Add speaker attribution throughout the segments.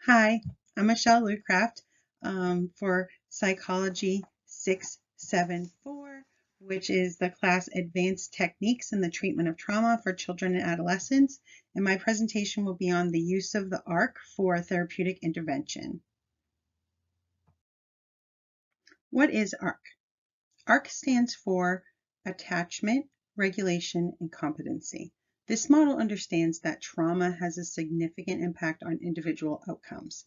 Speaker 1: Hi, I'm Michelle Lucraft for Psychology 674, which is the class Advanced Techniques in the Treatment of Trauma for Children and Adolescents. And my presentation will be on the use of the ARC for therapeutic intervention. What is ARC? ARC stands for Attachment, Regulation, and Competency. This model understands that trauma has a significant impact on individual outcomes.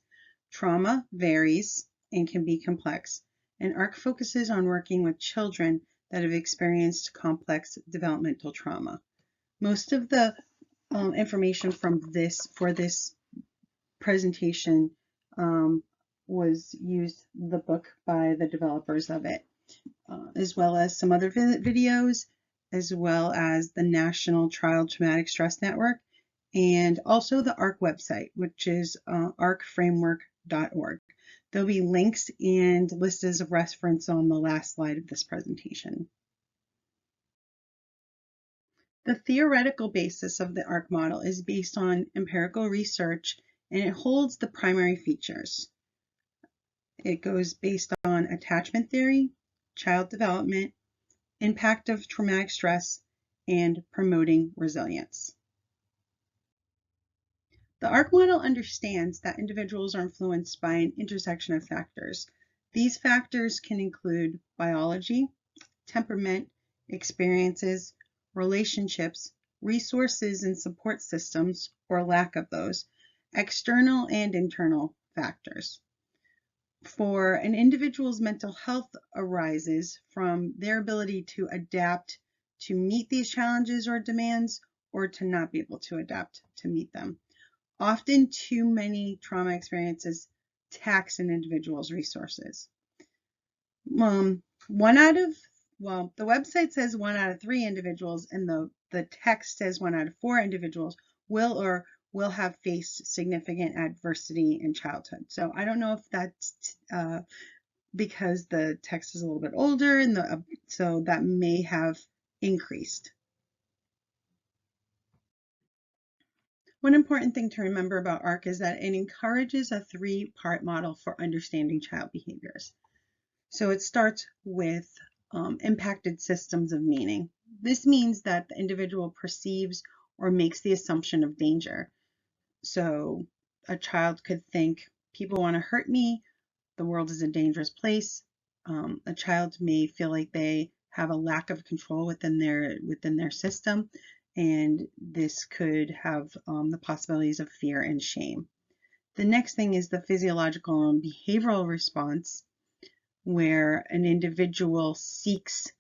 Speaker 1: Trauma varies and can be complex, and ARC focuses on working with children that have experienced complex developmental trauma. Most of the information for this presentation was used the book by the developers of it, as well as some other videos, as well as the National Child Traumatic Stress Network, and also the ARC website, which is arcframework.org. There'll be links and lists of reference on the last slide of this presentation. The theoretical basis of the ARC model is based on empirical research, and it holds the primary features. It goes based on attachment theory, child development, impact of traumatic stress, and promoting resilience. The ARC model understands that individuals are influenced by an intersection of factors. These factors can include biology, temperament, experiences, relationships, resources and support systems, or lack of those, external and internal factors. For an individual's mental health arises from their ability to adapt to meet these challenges or demands, or to not be able to adapt to meet them. Often too many trauma experiences tax an individual's resources. The website says 1 out of 3 individuals, and the text says 1 out of 4 individuals will have faced significant adversity in childhood. So I don't know if that's because the text is a little bit older, and so that may have increased. One important thing to remember about ARC is that it encourages a 3-part model for understanding child behaviors. So it starts with impacted systems of meaning. This means that the individual perceives or makes the assumption of danger. So a child could think, people want to hurt me, the world is a dangerous place. A child may feel like they have a lack of control within their system, and this could have the possibilities of fear and shame. The next thing is the physiological and behavioral response, where an individual seeks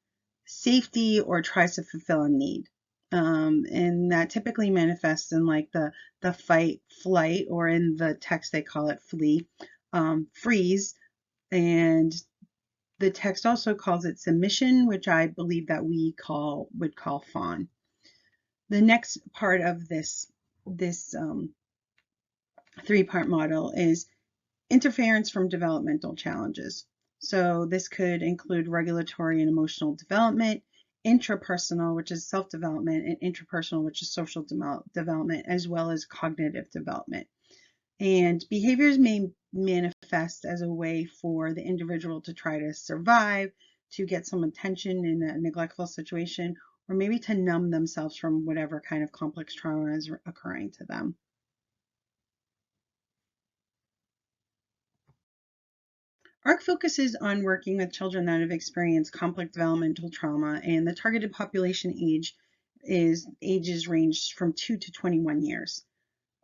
Speaker 1: safety or tries to fulfill a need. And that typically manifests in like the fight, flight, or in the text they call it flee, freeze. And the text also calls it submission, which I believe that we would call fawn. The next part of this 3-part model is interference from developmental challenges. So this could include regulatory and emotional development, intrapersonal, which is self-development, and interpersonal, which is social development, as well as cognitive development. And behaviors may manifest as a way for the individual to try to survive, to get some attention in a neglectful situation, or maybe to numb themselves from whatever kind of complex trauma is occurring to them. ARC focuses on working with children that have experienced complex developmental trauma, and the targeted population ages range from 2 to 21 years.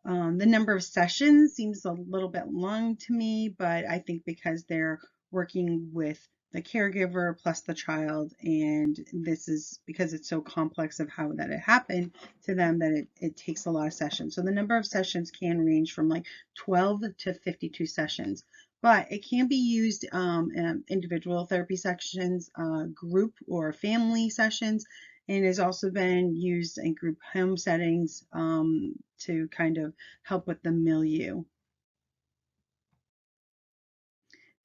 Speaker 1: The number of sessions seems a little bit long to me, but I think because they're working with the caregiver plus the child, and this is because it's so complex of how that it happened to them, that it takes a lot of sessions. So the number of sessions can range from like 12 to 52 sessions, but it can be used in individual therapy sessions, group or family sessions, and has also been used in group home settings to kind of help with the milieu.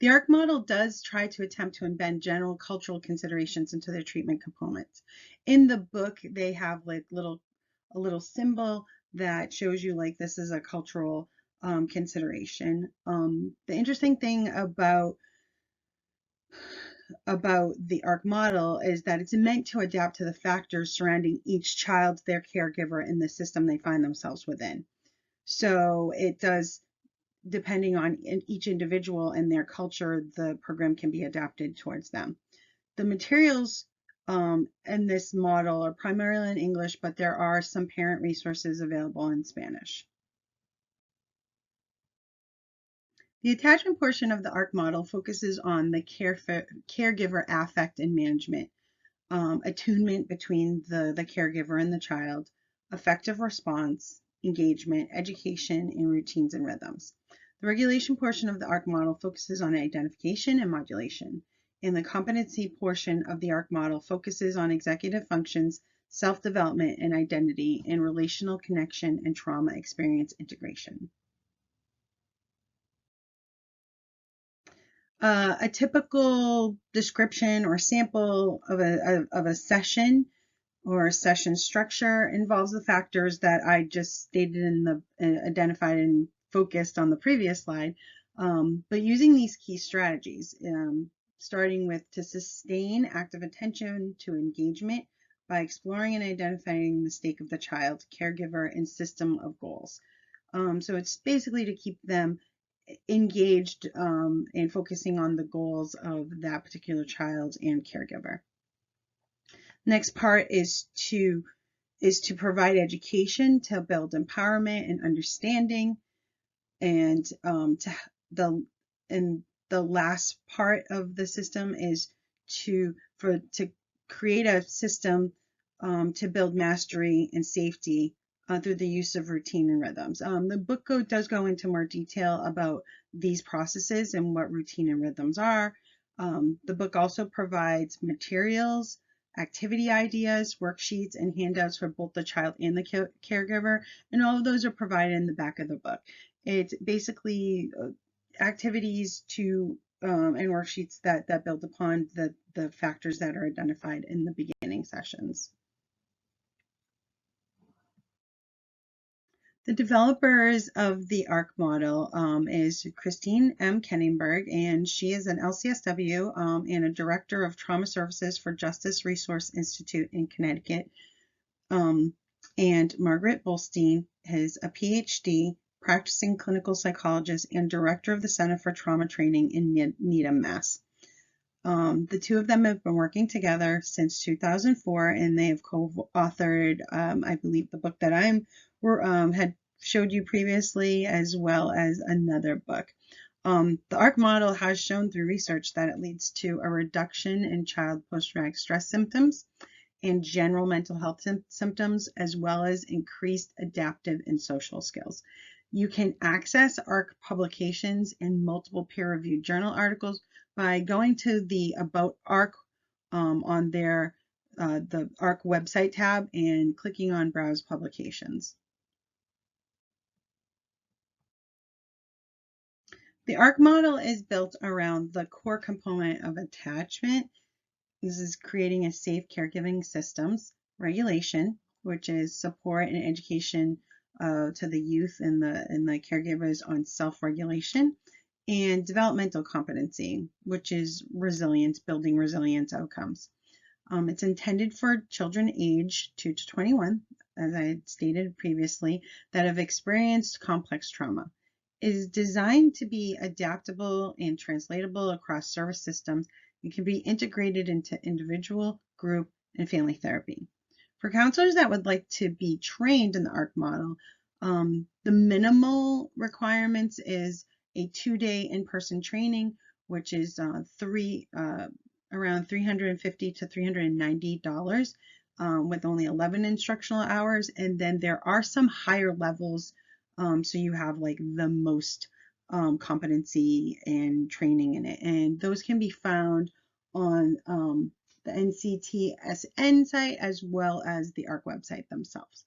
Speaker 1: The ARC model does try to attempt to embed general cultural considerations into their treatment components. In the book, they have like a little symbol that shows you like this is a cultural consideration. The interesting thing about the ARC model is that it's meant to adapt to the factors surrounding each child, their caregiver, and the system they find themselves within. So it does, depending on each individual and their culture, the program can be adapted towards them. The materials in this model are primarily in English, but there are some parent resources available in Spanish. The attachment portion of the ARC model focuses on the caregiver affect and management, attunement between the caregiver and the child, effective response, engagement, education, and routines and rhythms. The regulation portion of the ARC model focuses on identification and modulation, and the competency portion of the ARC model focuses on executive functions, self-development and identity, and relational connection and trauma experience integration. A typical description or sample of a session or session structure involves the factors that I just stated in the identified and focused on the previous slide, but using these key strategies, starting with to sustain active attention to engagement by exploring and identifying the stake of the child, caregiver, and system of goals. So it's basically to keep them engaged and focusing on the goals of that particular child and caregiver. Next part is to provide education to build empowerment and understanding, and the last part of the system is to create a system to build mastery and safety through the use of routine and rhythms. The book does go into more detail about these processes and what routine and rhythms are. The book also provides materials, activity ideas, worksheets, and handouts for both the child and the caregiver, and all of those are provided in the back of the book. It's basically activities to and worksheets that build upon the factors that are identified in the beginning sessions. The developers of the ARC model is Christine M. Kenningberg, and she is an LCSW and a director of trauma services for Justice Resource Institute in Connecticut. And Margaret Bolstein is a PhD, practicing clinical psychologist and director of the Center for Trauma Training in Needham, Mass. The two of them have been working together since 2004, and they have co-authored, I believe, the book that I had showed you previously, as well as another book. The ARC model has shown through research that it leads to a reduction in child post-traumatic stress symptoms and general mental health symptoms, as well as increased adaptive and social skills. You can access ARC publications and multiple peer-reviewed journal articles by going to the About ARC on their the ARC website tab and clicking on Browse Publications. The ARC model is built around the core component of attachment. This is creating a safe caregiving systems, regulation, which is support and education to the youth and the caregivers on self-regulation, and developmental competency, which is resilience, building resilience outcomes. It's intended for children aged 2 to 21, as I had stated previously, that have experienced complex trauma. It is designed to be adaptable and translatable across service systems. It can be integrated into individual, group, and family therapy. For counselors that would like to be trained in the ARC model, the minimal requirements is a 2-day in-person training, which is around $350 to $390 with only 11 instructional hours. And then there are some higher levels, so you have like the most competency and training in it. And those can be found on the NCTSN site as well as the ARC website themselves.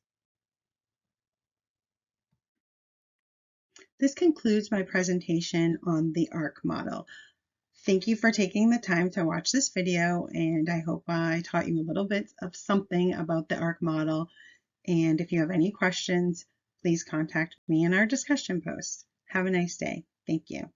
Speaker 1: This concludes my presentation on the ARC model. Thank you for taking the time to watch this video, and I hope I taught you a little bit of something about the ARC model. And if you have any questions, please contact me in our discussion posts. Have a nice day. Thank you.